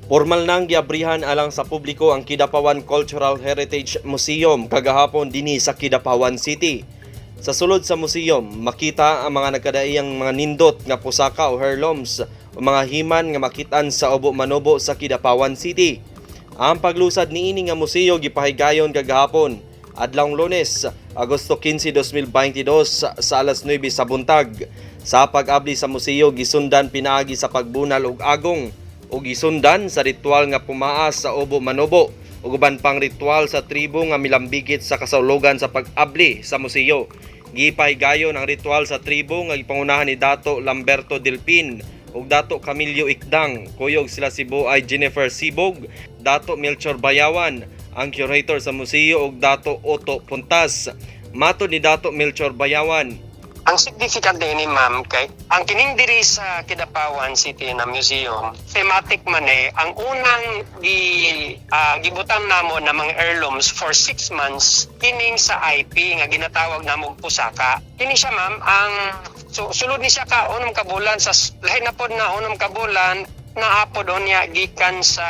Formal nang giabrihan alang sa publiko ang Kidapawan Cultural Heritage Museum kagahapon dinhi sa Kidapawan City. Sa sulod sa museum, makita ang mga nagkadaiyang mga nindot nga pusaka o heirlooms o mga himan nga makitaan sa Obo Manobo sa Kidapawan City. Ang paglusad niini nga museo gipahigayon kagahapon adlawng Lunes, Agosto 15, 2022 sa alas 9 sa buntag. Sa pag-abli sa museo gisundan pinaagi sa pagbunal og agong o gisundan sa ritual nga pumaas sa Obo Manobo ug uban pang ritual sa tribo nga milambigit sa kasaulogan sa pag-abli sa museo. Gipahigayon ang ritual sa tribo nga gipangunahan ni Dato Lamberto Delpin ug Dato Camilio Ikdang. Kuyog sila si Buay Jennifer Sibog, Dato Melchor Bayawan, ang curator sa museo ug Dato Otto Puntas. Matod ni Dato Melchor Bayawan, ang significant din ni ma'am kay ang kining diri sa Kidapawan City na museum thematic man ang unang gibutan namo na mga heirlooms for 6 months kining sa IP nga ginatawag namog pusaka. Kini siya ma'am ang sulod ni siya ka unom ka bulan sa lahi na pod na unom ka bulan naapod niya gikan sa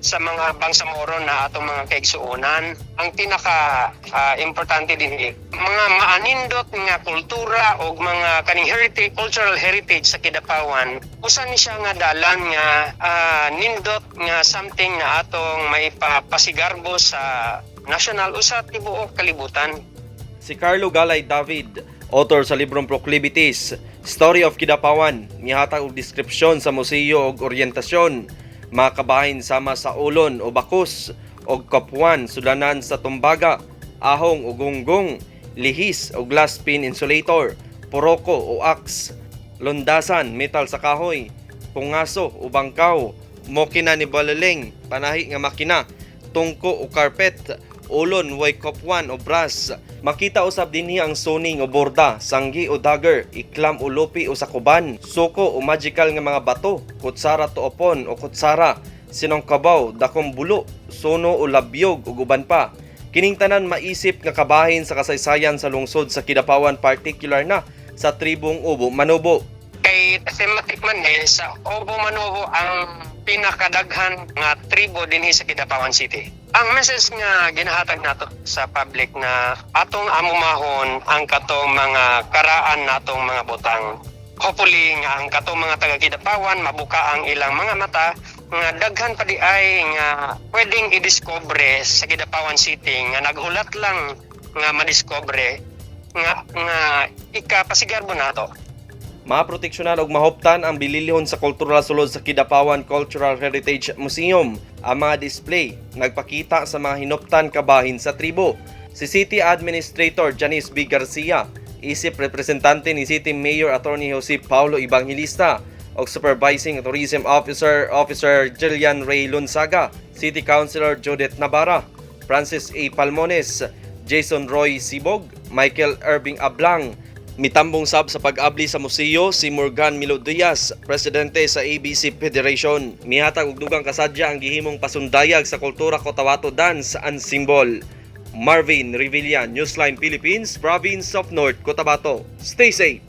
mga bangsamoro na atong mga kaigsuonan. Ang pinaka importante din mga maanindot nga kultura o mga kaning heritage, cultural heritage sa Kidapawan. Usa ni siya nga dalan nga nindot nga something na atong maipapasigarbo sa national usa tibuok kalibutan. si Carlo Galay David, author sa librong Proclivities, Story of Kidapawan, mihatag og deskripsyon sa museo og oryentasyon, mga kabahin sama sa ulon o bakos og kapuan sudanan sa tumbaga, ahong o gunggong, lihis o glass pin insulator, poroko o axe, londasan, metal sa kahoy, pungaso o bangkaw, mokina ni balaling, panahi nga makina, tungko o carpet, ulon way kopwan o brass. Makita usab dinhi ang suning o borda, sanggi o dagger, iklam o lupi o sakuban, suko o magical nga mga bato, kutsara tuopon o kutsara, sinongkabaw, dakong bulo, suno o labyog ug uban pa. Kining tanan maisip nga kabahin sa kasaysayan sa lungsod sa Kidapawan, particular na sa tribong Obo Manobo. Kay thematic man sa Obo Manobo ang pinakadaghan nga tribo dinhi sa Kidapawan City. Ang message nga ginahatag nato sa public na atong amumahon ang katong mga karaan natong mga botang. Hopefully nga ang katong mga taga Kidapawan mabuka ang ilang mga mata nga daghan pa di ay nga pwedeng i-discover sa Kidapawan City nga naghulat lang nga madiscover nga ikapasigarbo nato. Maproteksyonan og mahuptan ang bililhon sa kultural sulod sa Kidapawan Cultural Heritage Museum. Ang mga display nagpakita sa mga hinuptan kabahin sa tribo. Si City Administrator Janice B. Garcia, isip representante ni City Mayor Attorney Jose Paulo Evangelista o Supervising Tourism Officer Jillian Ray Lunsaga, City Councilor Judith Navarra, Francis A. Palmones, Jason Roy Sibog, Michael Irving Ablang. Mitambong sab sa pag-abli sa museo si Morgan Milo Diaz, presidente sa ABC Federation. Mihatag og dugang kasadya ang gihimong pasundayag sa kultura Cotabato Dance and Symbol. Marvin Revilla, Newsline Philippines, Province of North Cotabato. Stay safe!